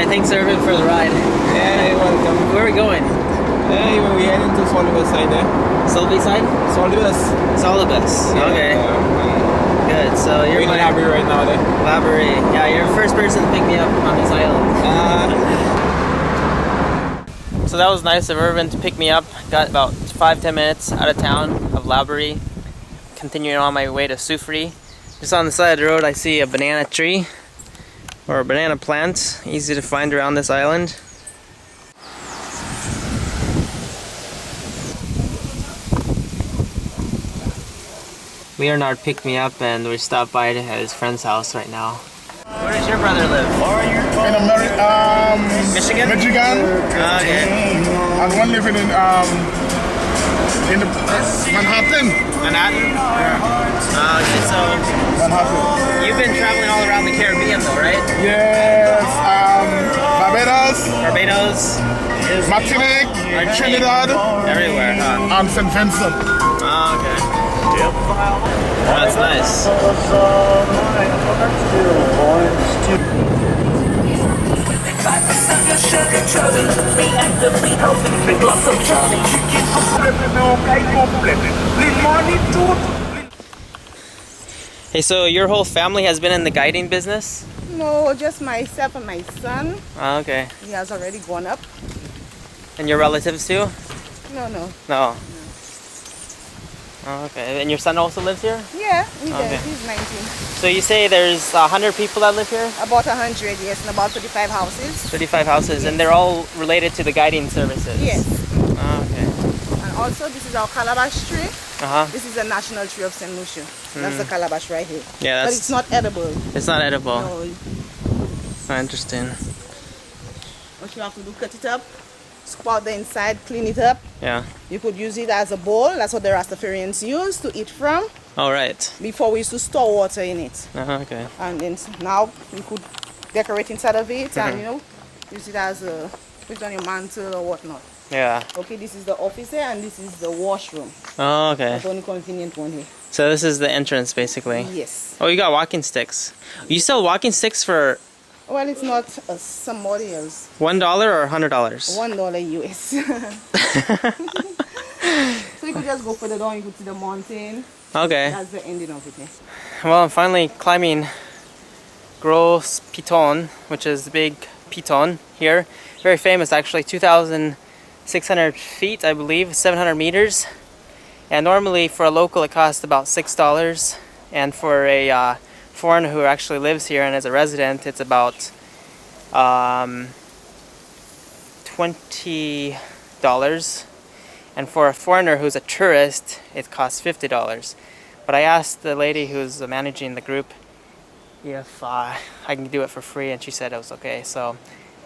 Alright, thanks everyone for the ride. Yeah, you're welcome. Where are we going? Hey, we're heading to Solibus side there. Solby side? Solibus. Solibus. Okay. Good. So you're in my library right now there. library. Yeah, you're the first person to pick me up on this island. So that was nice of Irvin to pick me up. Got about 5-10 minutes out of town of Laborie. Continuing on my way to Soufrière. Just on the side of the road I see a banana tree or a banana plant. Easy to find around this island. Leonard picked me up and we stopped by at his friend's house right now. Where does your brother live? In Michigan? Michigan. Okay. And one living in Manhattan. Manhattan? Yeah. Okay, so Manhattan. you've been traveling all around the Caribbean though, right? Yes. Barbados. Barbados? Martinique. Trinidad. Everywhere, huh? And St. Vincent. Oh, okay. Yep. That's nice. Hey, so your whole family has been in the guiding business? No, just myself and my son. Oh, okay. He has already gone up. And your relatives too? No. No. Oh, okay. And your son also lives here? Yeah, he does. Okay. He's 19. So you say there's 100 people that live here? About 100, yes, and about 35 houses. 35 houses, and they're all related to the guiding services? Yes. Oh, okay. And also, this is our calabash tree. Uh-huh. This is the national tree of St. Lucia. That's the calabash right here. Yeah, But that's... it's not edible. It's not edible. No. Oh, interesting. What you have to do, cut it up, squat the inside, clean it up. Yeah. You could use it as a bowl. That's what the Rastafarians use to eat from. All right. Before we used to store water in it. Okay. And then now you could decorate inside of it and use it as a put it on your mantle or whatnot. Yeah. Okay, this is the office here and this is the washroom. Oh, okay. That's the only convenient one here. So this is the entrance, basically. Yes. Oh, you got walking sticks. You sell walking sticks for Well, it's not somebody else. $1 or $100? $1 US. So you could just go further down. You could see the mountain. Okay. That's the ending of it. Well, I'm finally climbing Gros Piton, which is the big piton here. Very famous, actually. 2,600 feet, I believe, 700 meters. And normally for a local it costs about $6. And for a foreigner who actually lives here and is a resident, it's about $20. And for a foreigner who's a tourist, it costs $50. But I asked the lady who's managing the group if I can do it for free, and she said it was okay. So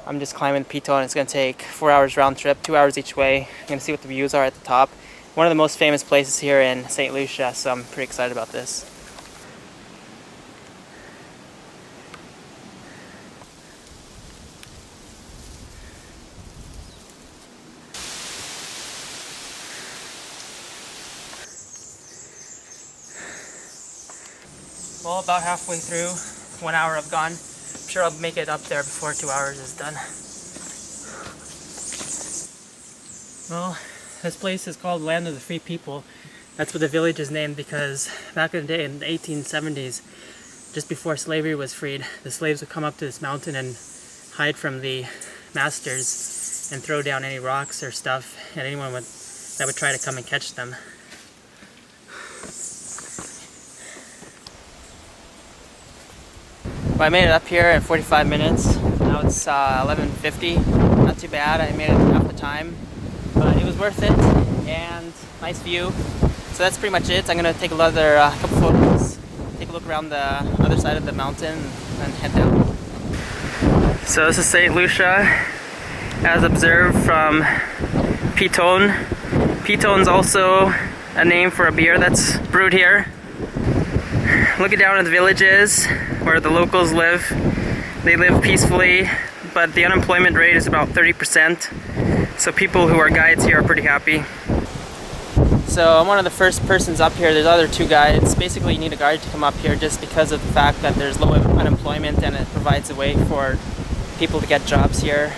I'm just climbing Piton. It's going to take 4 hours round trip, 2 hours each way. I'm going to see what the views are at the top. One of the most famous places here in St. Lucia, so I'm pretty excited about this. Well, about halfway through, 1 hour I've gone. I'm sure I'll make it up there before 2 hours is done. Well, this place is called Land of the Free People. That's what the village is named because back in the day, in the 1870s, just before slavery was freed, the slaves would come up to this mountain and hide from the masters and throw down any rocks or stuff, and anyone that would try to come and catch them. Well, I made it up here in 45 minutes. Now it's 11:50. Not too bad. I made it half the time, but it was worth it. And nice view. So that's pretty much it. I'm gonna take another couple photos, take a look around the other side of the mountain, and head down. So this is St. Lucia, as observed from Piton. Piton's also a name for a beer that's brewed here. Looking down at the villages where the locals live. They live peacefully, but the unemployment rate is about 30%. So people who are guides here are pretty happy. So I'm one of the first persons up here. There's other two guides. Basically you need a guide to come up here just because of the fact that there's low unemployment and it provides a way for people to get jobs here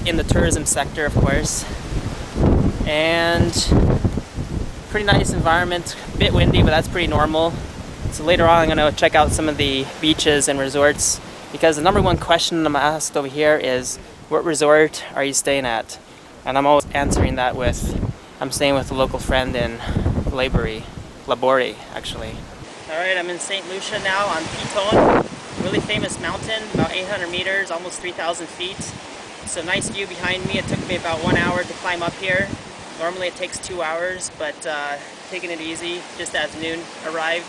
in the tourism sector, of course. And pretty nice environment, a bit windy, but that's pretty normal. So later on I'm going to check out some of the beaches and resorts, because the number one question I'm asked over here is, what resort are you staying at? And I'm always answering that with, I'm staying with a local friend in Labori actually. Alright, I'm in St. Lucia now on Piton, really famous mountain, about 800 meters, almost 3,000 feet. So nice view behind me. It took me about 1 hour to climb up here. Normally it takes 2 hours, but taking it easy, just as noon arrived.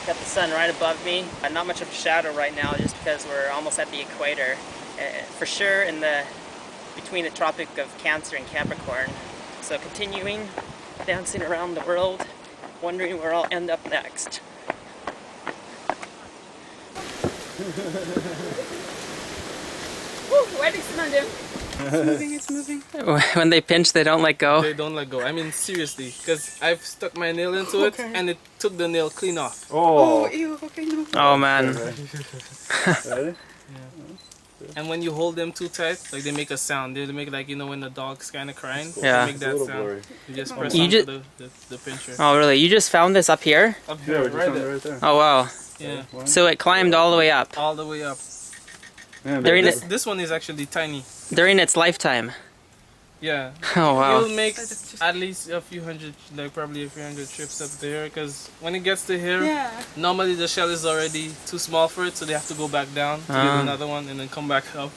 Got the sun right above me. Not much of a shadow right now, just because we're almost at the equator. For sure between the Tropic of Cancer and Capricorn. So continuing, dancing around the world, wondering where I'll end up next. It's moving. When they pinch, they don't let go. They don't let go. I mean, seriously, because I've stuck my nail into it and it took the nail clean off. Oh, ew, okay, no. Oh man. Ready? And when you hold them too tight, like they make a sound. They make like, you know, when the dog's kind of crying. Yeah. They make that sound. You just press You onto the pincher. Oh really? You just found this up here? Up Yeah, here, we just right found it there. right there. Oh wow. Yeah, So it climbed all the way up all the way up. Yeah, During This one is actually tiny. during its lifetime. Yeah. Oh wow. You'll make at least a few hundred, like probably a few hundred trips up there, because when it gets to here, Yeah. normally the shell is already too small for it, so they have to go back down to get another one and then come back up.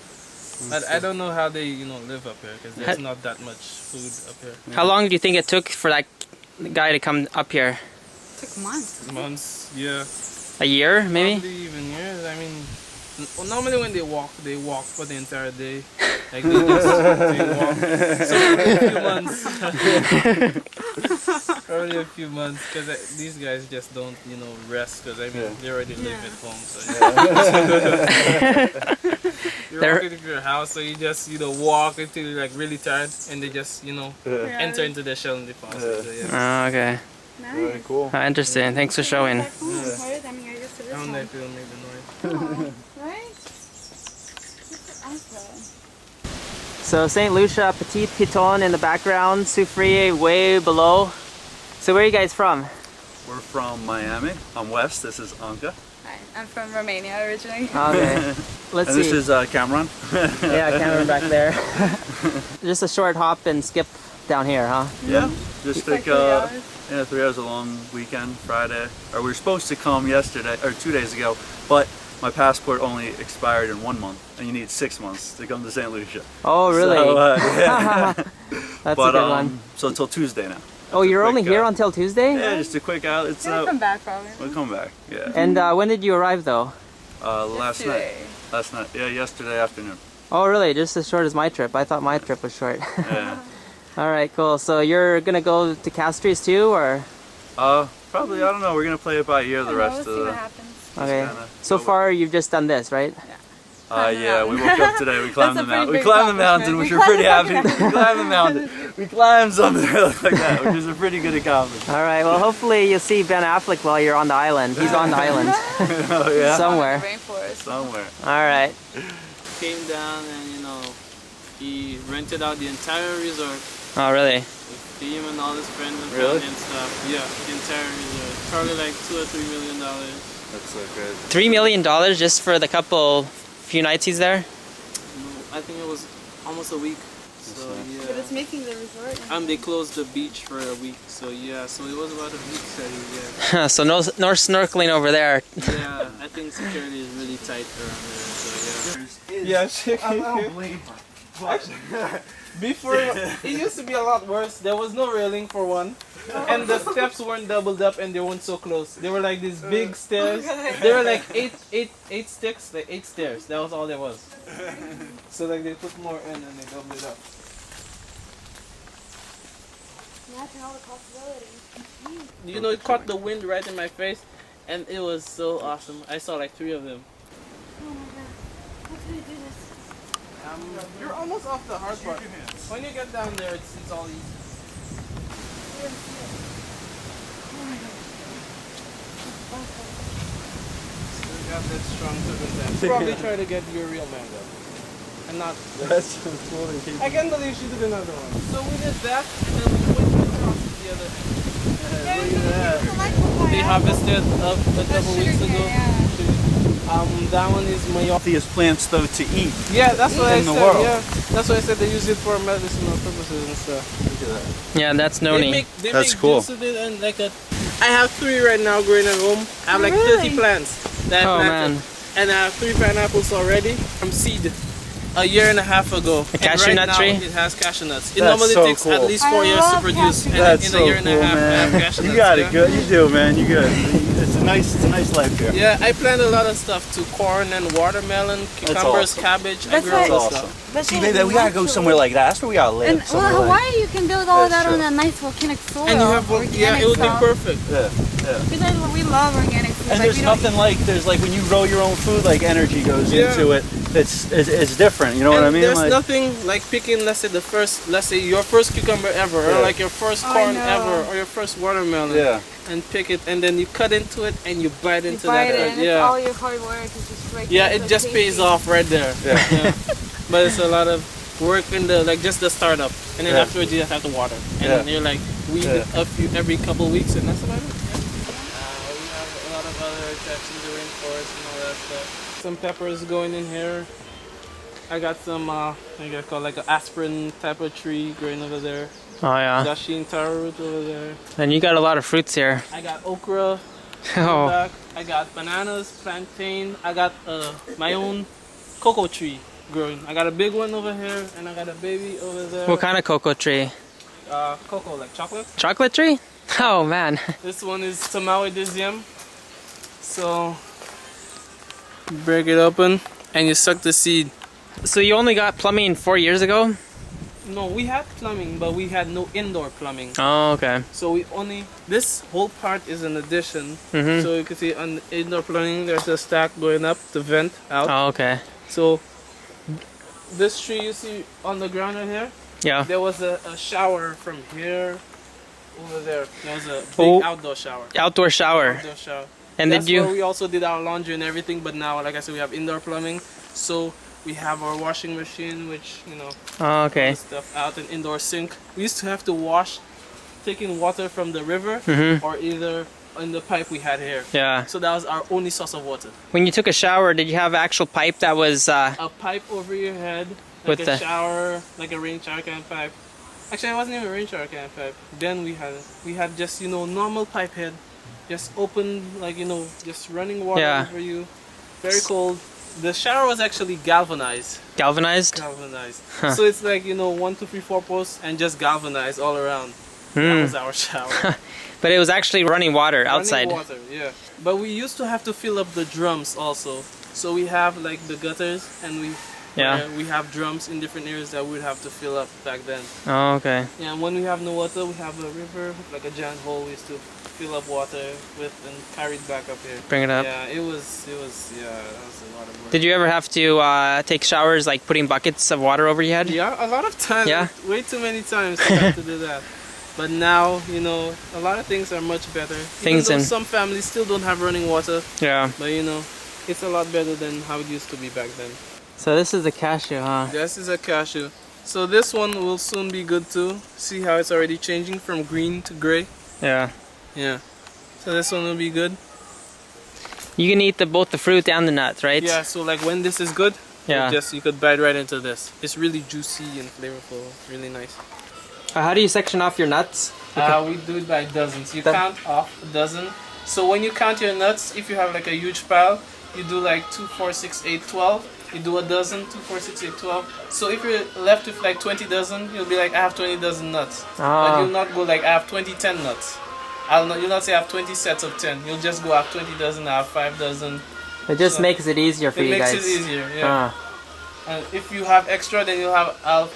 But I don't know how they, you know, live up here, because there's not that much food up here. How long do you think it took for that guy to come up here? Took months. Months, yeah. A year, maybe? Probably even years. I mean, normally when they walk for the entire day. Like they walk. So probably a few months. Probably a few months, because these guys just don't, you know, rest, because I mean, they already live at home. So you're walking into your house, so you just, you know, walk until you're like really tired, and they just, you know, enter into the shell and deposit. So, yeah. Oh, okay. Nice. Very cool. Interesting. Thanks for showing. I mean, I used to this I don't know one. if it'll make the noise. Oh, right? Awesome. So St. Lucia, Petit Piton in the background, Soufrier way below. So where are you guys from? We're from Miami. I'm Wes. This is Anka. Hi, I'm from Romania originally. Okay. Let's And see. this is Cameron. Yeah, camera back there. Just a short hop and skip down here, huh? Yeah. Just Like took 3 hours. 3 hours, a long weekend, Friday. Or we were supposed to come yesterday, or 2 days ago, but my passport only expired in 1 month, and you need 6 months to come to St. Lucia. Oh, really? So, yeah. That's But, a good one. So until Tuesday now. Oh, you're only quick, here until Tuesday? Yeah, just a quick out. It's Gonna come back probably. We'll come back. Yeah. And when did you arrive though? Last night. Today. Last night. Yeah, yesterday afternoon. Oh, really? Just as short as my trip. I thought my trip was short. Yeah. All right, cool. So you're gonna go to Castries too, or? Probably. I don't know. We're gonna play it by ear the rest We'll see of what the. happens. Okay. kinda So go- far, you've just done this, right? Yeah, we woke up today, we climbed the That's a mountain. pretty We big climbed the mountain, which we're pretty happy. We climbed the mountain. We climbed something that looked like that, which is a pretty good accomplishment. All right. Well, hopefully you'll see Ben Affleck while you're on the island. He's on the island Oh yeah? somewhere. Rainforest. Somewhere. All right. Came down and, you know, he rented out the entire resort. Oh, really? With him and all his friends and Really? family and stuff. Yeah, the entire resort. Probably like $2 or $3 million. That's so good. $3 million just for the few nights he's there? I think it was almost a week. So But yeah. it's making the resort. And they closed the beach for a week. So yeah, so it was about a week study, So no snorkeling over there. yeah. Yeah, I think security is really tight around there. So yeah. Before, it used to be a lot worse. There was no railing for one. And the steps weren't doubled up and they weren't so close. They were like these big stairs. They were like eight sticks, like 8 stairs. That was all there was. So like they put more in and they doubled it up. Imagine all the possibilities. You know, it caught the wind right in my face and it was so awesome. I saw like 3 of them. Oh my god. How can I do this? You're almost off the hard part. When you get down there, it's all easy. have that strong circumstance. Probably try to get your real mango. And not That's so cool. They keep- I can't believe she did another one. So we did that, and then we went across to the other end. They harvested a couple weeks ago. That one is Mayo. Healthiest plants though to eat. Yeah, that's what I In the said. world. Yeah, that's why I said they use it for medicinal purposes and stuff. Look at that. Yeah, that's noni. They That's make cool. juice of it and like a. I have 3 right now growing at home. I have like 30 plants that I Oh planted. man. And I have 3 pineapples already from seed a year and a half ago. A cashew and right nut now, tree? It has cashew nuts. It That's normally so takes at cool. least I 4 years to love produce, cashew and That's in so a year and cool, a half, I have man. cashew You nuts. got yeah. it good. You do, man. You good. It's a nice life here. Yeah, I plant a lot of stuff too. Corn and watermelon, cucumbers, awesome. cabbage. I That's grow all why- that Awesome. stuff. See, baby, we gotta go somewhere like that. That's where we gotta live. And well, somewhere like- Hawaii, you can build all of That's that on true. a nice volcanic soil. And you have, yeah, it would be stuff. perfect. Yeah. Because we love organic food. And like, there's we don't- nothing like when you grow your own food, like energy goes Yeah. into it. It's different. You know what I And mean? there's Like, nothing like picking, let's say your first cucumber ever, Yeah. or like your first I corn know. ever, or your first watermelon. yeah. And pick it, and then you cut into it, and you bite you into buy that. it and yeah. all your hard work is just right Yeah, there, it so just pays tasty. off right there. Yeah. Yeah. But it's a lot of work in the just the startup, and then Yeah. afterwards you just have to water, and Yeah. then you're like weed Yeah. every couple of weeks, and that's about it. Yeah. We have a lot of other types in the rainforest and all that stuff. Some peppers going in here. I got some I got called like an aspirin type of tree growing over there. Oh yeah. Dasheen taro root over there. And you got a lot of fruits here. I got okra. Oh. Back. I got bananas, plantain. I got my own cocoa tree growing. I got a big one over here, and I got a baby over there. What kind of cocoa tree? Cocoa, like chocolate. Chocolate tree? Oh man. This one is Tamawe. So break it open, and you suck the seed. So you only got plumbing 4 years ago? No, we had plumbing, but we had no indoor plumbing. Oh, okay. So this whole part is an addition. Mhm. So you can see on the indoor plumbing, there's a stack going up to vent out. Oh, okay. So this tree you see on the ground right here, Yeah. there was a shower from here over there. There was a big Oh. outdoor shower. Outdoor shower. Outdoor shower. And That's did you? where we also did our laundry and everything, but now, like I said, we have indoor plumbing. So we have our washing machine, which, Oh, okay. stuff out, an indoor sink. We used to have to wash, taking water from the river Mhm. or either in the pipe we had here. Yeah. So that was our only source of water. When you took a shower, did you have actual pipe that was? A pipe over your head, like With a the- shower, like a rain shower kind of pipe. Actually, it wasn't even a rain shower kind of pipe. Then we had just normal pipe head, just open, like just running water Yeah. over you, very cold. The shower was actually galvanized. Galvanized? Huh. So it's like 1, 2, 3, 4 posts and just galvanized all around. That Hmm. was our shower. But it was actually running water outside. Running water, yeah. But we used to have to fill up the drums also. So we have like the gutters, and Yeah. we have drums in different areas that we'd have to fill up back then. Oh, okay. Yeah, and when we have no water, we have a river, like a giant hole we used to fill up water with and carry it back up here. Bring it up. Yeah, it was that was a lot of work. Did you ever have to take showers, like putting buckets of water over your head? Yeah, a lot of times. Yeah. Way too many times to have to do that. But now, a lot of things are much better. Even though some families still don't have running water, Yeah. but it's a lot better than how it used to be back then. So this is the cashew, huh? This is a cashew. So this one will soon be good too. See how it's already changing from green to gray? Yeah. Yeah. So this one will be good. You can eat both the fruit and the nuts, right? Yeah, so like when this is good, Yeah. you could bite right into this. It's really juicy and flavorful, really nice. How do you section off your nuts? We do it by dozens. You count off a dozen. So when you count your nuts, if you have like a huge pile, you do like 2, 4, 6, 8, 12. You do a dozen, 2, 4, 6, 8, 12. So if you're left with like 20 dozen, you'll be like, I have 20 dozen nuts. But you'll not go like, I have 20, 10 nuts. You'll not say I have 20 sets of 10. You'll just go, I have 20 dozen, I have 5 dozen. It just makes it easier for It you guys. makes it easier, yeah. And if you have extra, then you'll have, I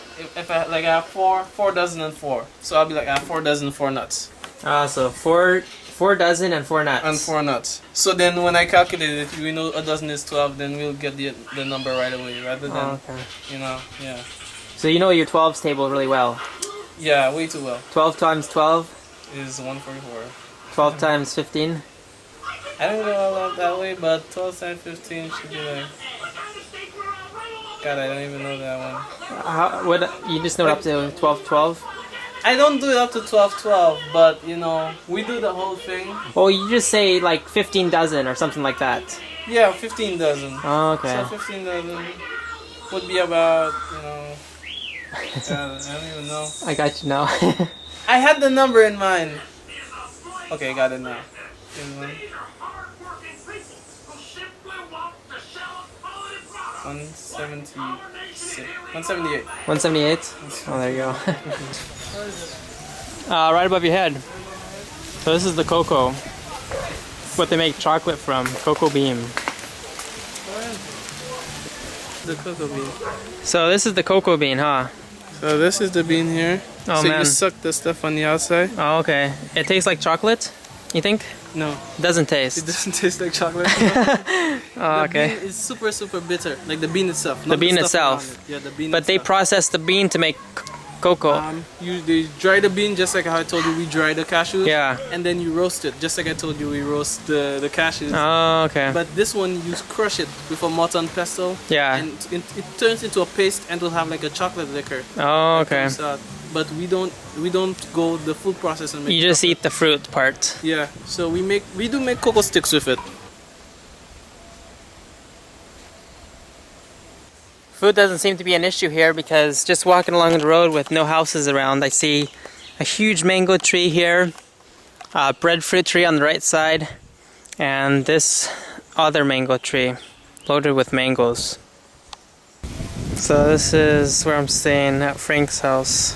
have 4 dozen and 4. So I'll be like, I have 4 dozen, 4 nuts. So four dozen and 4 nuts. And 4 nuts. So then when I calculate it, we know a dozen is 12, then we'll get the number right away, rather than, okay. yeah. So you know your 12s table really well. Yeah, way too well. 12 times 12, Is 144. 12 times 15. I don't go a lot that way, but 12 cent 15 should be like. God, I don't even know that one. What you just know it up to 12.12? I don't do it up to 12.12, but you know, we do the whole thing. Well, you just say like 15 dozen or something like that. Yeah, 15 dozen. Oh, okay. So 15 dozen would be about, you know, God, I don't even know. I got you now. I had the number in mind. Okay, got it now. Give me one. 176. 178. 178? Oh, there you go. Right above your head. So this is the cocoa. What they make chocolate from. Cocoa bean. The cocoa bean. So this is the cocoa bean, huh? So this is the bean here. Oh, so man. you suck the stuff on the outside. Oh, okay. It tastes like chocolate, you think? No, It doesn't it taste. doesn't taste like chocolate. Oh, okay. The bean is super, super bitter. Like the bean itself. The not bean stuff itself. around it. Yeah, the bean But they itself. process the bean to make cocoa. They dry the bean just like how I told you we dry the cashews. Yeah. And then you roast it just like I told you we roast the cashews. Oh, okay. But this one you crush it with a mutton pestle. Yeah. And it turns into a paste and will have like a chocolate liquor. Oh, okay. Comes out. But we don't go the full process and make. You just eat the fruit part. Yeah. So we do make cocoa sticks with it. Food doesn't seem to be an issue here because just walking along the road with no houses around, I see a huge mango tree here, a breadfruit tree on the right side, and this other mango tree loaded with mangoes. So this is where I'm staying at Frank's house.